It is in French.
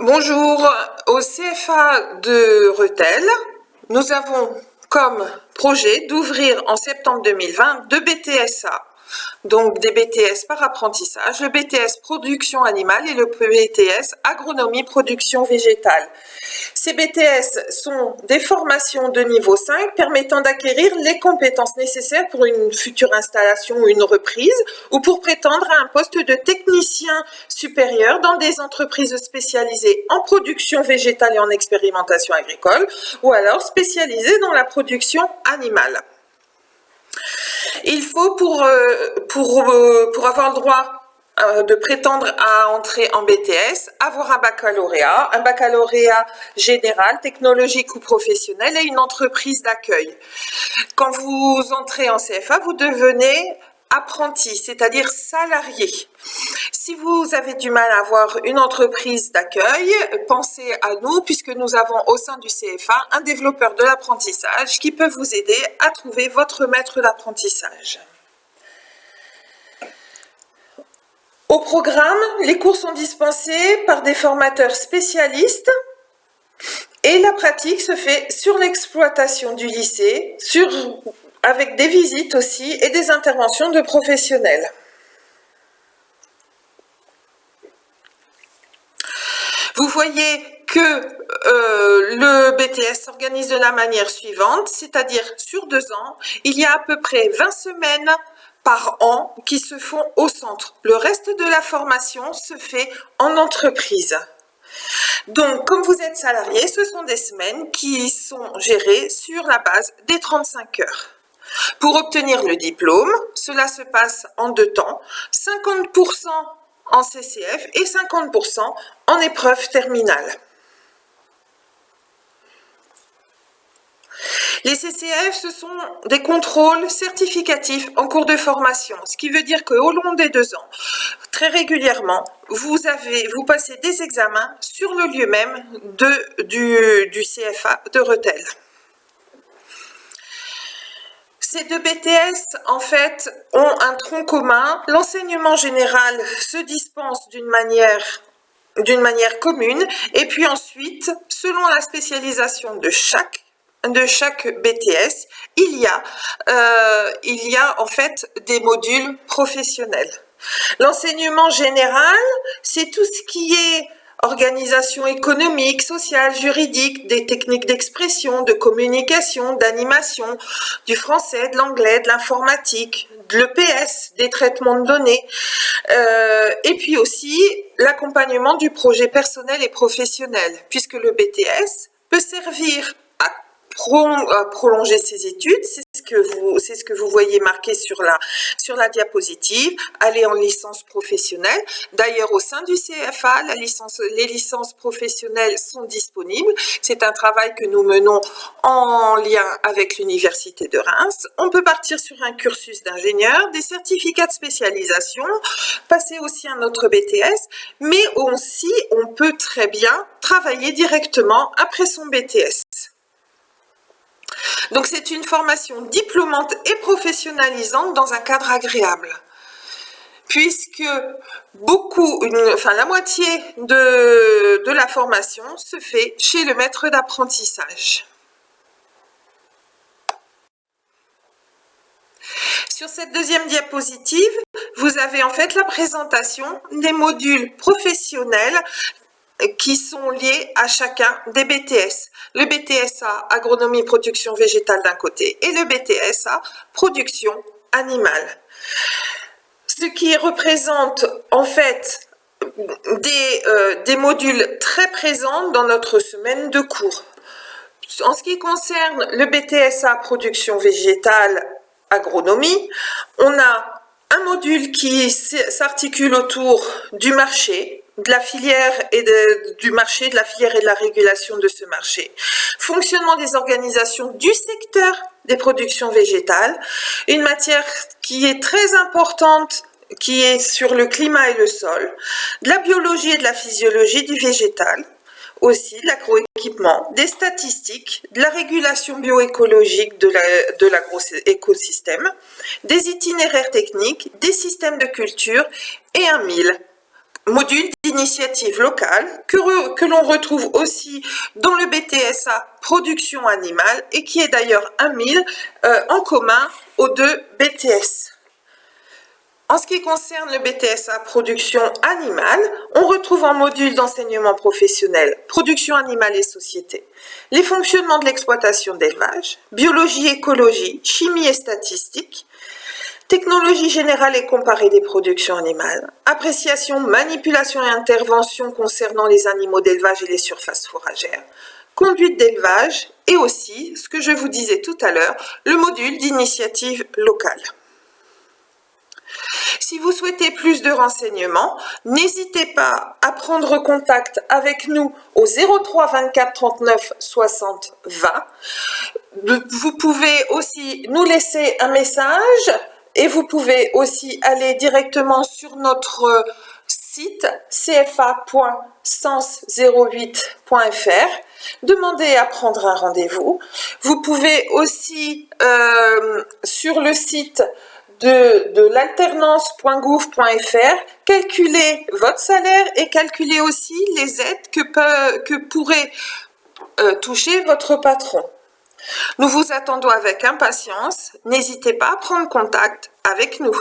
Bonjour, au CFA de Rethel, nous avons comme projet d'ouvrir en septembre 2020 deux BTSA, donc des BTS par apprentissage, le BTS production animale et le BTS agronomie production végétale. Ces BTS sont des formations de niveau 5 permettant d'acquérir les compétences nécessaires pour une future installation ou une reprise ou pour prétendre à un poste de technicien supérieur dans des entreprises spécialisées en production végétale et en expérimentation agricole ou alors spécialisées dans la production animale. Il faut pour avoir le droit de prétendre à entrer en BTS, avoir un baccalauréat général, technologique ou professionnel et une entreprise d'accueil. Quand vous entrez en CFA, vous devenez apprenti, c'est-à-dire salarié. Si vous avez du mal à avoir une entreprise d'accueil, pensez à nous puisque nous avons au sein du CFA un développeur de l'apprentissage qui peut vous aider à trouver votre maître d'apprentissage. Au programme, les cours sont dispensés par des formateurs spécialistes et la pratique se fait sur l'exploitation du lycée, avec des visites aussi et des interventions de professionnels. Vous voyez que le BTS s'organise de la manière suivante, c'est-à-dire sur 2 ans, il y a à peu près 20 semaines par an qui se font au centre. Le reste de la formation se fait en entreprise. Donc, comme vous êtes salarié, ce sont des semaines qui sont gérées sur la base des 35 heures. Pour obtenir le diplôme, cela se passe en 2 temps, 50% en CCF et 50% en épreuve terminale. Les CCF, ce sont des contrôles certificatifs en cours de formation, ce qui veut dire qu'au long des 2 ans, très régulièrement, vous passez des examens sur le lieu même du CFA de Rethel. Ces deux BTS, en fait, ont un tronc commun. L'enseignement général se dispense d'une manière commune, et puis ensuite, selon la spécialisation de chaque BTS, il y a en fait des modules professionnels. L'enseignement général, c'est tout ce qui est organisation économique, sociale, juridique, des techniques d'expression, de communication, d'animation, du français, de l'anglais, de l'informatique, de l'EPS, des traitements de données, et puis aussi l'accompagnement du projet personnel et professionnel, puisque le BTS peut servir à prolonger ses études, c'est ce que vous voyez marqué sur la diapositive, aller en licence professionnelle. D'ailleurs, au sein du CFA, les licences professionnelles sont disponibles. C'est un travail que nous menons en lien avec l'Université de Reims. On peut partir sur un cursus d'ingénieur, des certificats de spécialisation, passer aussi un autre BTS, mais aussi on peut très bien travailler directement après son BTS. Donc c'est une formation diplômante et professionnalisante dans un cadre agréable, puisque la moitié de la formation se fait chez le maître d'apprentissage. Sur cette deuxième diapositive, vous avez en fait la présentation des modules professionnels qui sont liés à chacun des BTS. Le BTSA agronomie production végétale d'un côté et le BTSA production animale. Ce qui représente en fait des modules très présents dans notre semaine de cours. En ce qui concerne le BTSA production végétale agronomie, on a un module qui s'articule autour du marché, de la filière et du marché, de la filière et de la régulation de ce marché. Fonctionnement des organisations du secteur des productions végétales, une matière qui est très importante, qui est sur le climat et le sol, de la biologie et de la physiologie du végétal, aussi de l'agroéquipement, des statistiques, de la régulation bioécologique de l'agroécosystème, des itinéraires techniques, des systèmes de culture et un mille module d'initiative locale que l'on retrouve aussi dans le BTSA production animale et qui est d'ailleurs un mille en commun aux deux BTS. En ce qui concerne le BTSA production animale, on retrouve en module d'enseignement professionnel production animale et société, les fonctionnements de l'exploitation d'élevage, biologie, écologie, chimie et statistique, technologie générale et comparée des productions animales, appréciation, manipulation et intervention concernant les animaux d'élevage et les surfaces fourragères, conduite d'élevage et aussi, ce que je vous disais tout à l'heure, le module d'initiative locale. Si vous souhaitez plus de renseignements, n'hésitez pas à prendre contact avec nous au 03 24 39 60 20. Vous pouvez aussi nous laisser un message et vous pouvez aussi aller directement sur notre site cfa.sens08.fr, demander à prendre un rendez-vous. Vous pouvez aussi sur le site de l'alternance.gouv.fr calculer votre salaire et calculer aussi les aides que pourrait toucher votre patron. Nous vous attendons avec impatience. N'hésitez pas à prendre contact avec nous.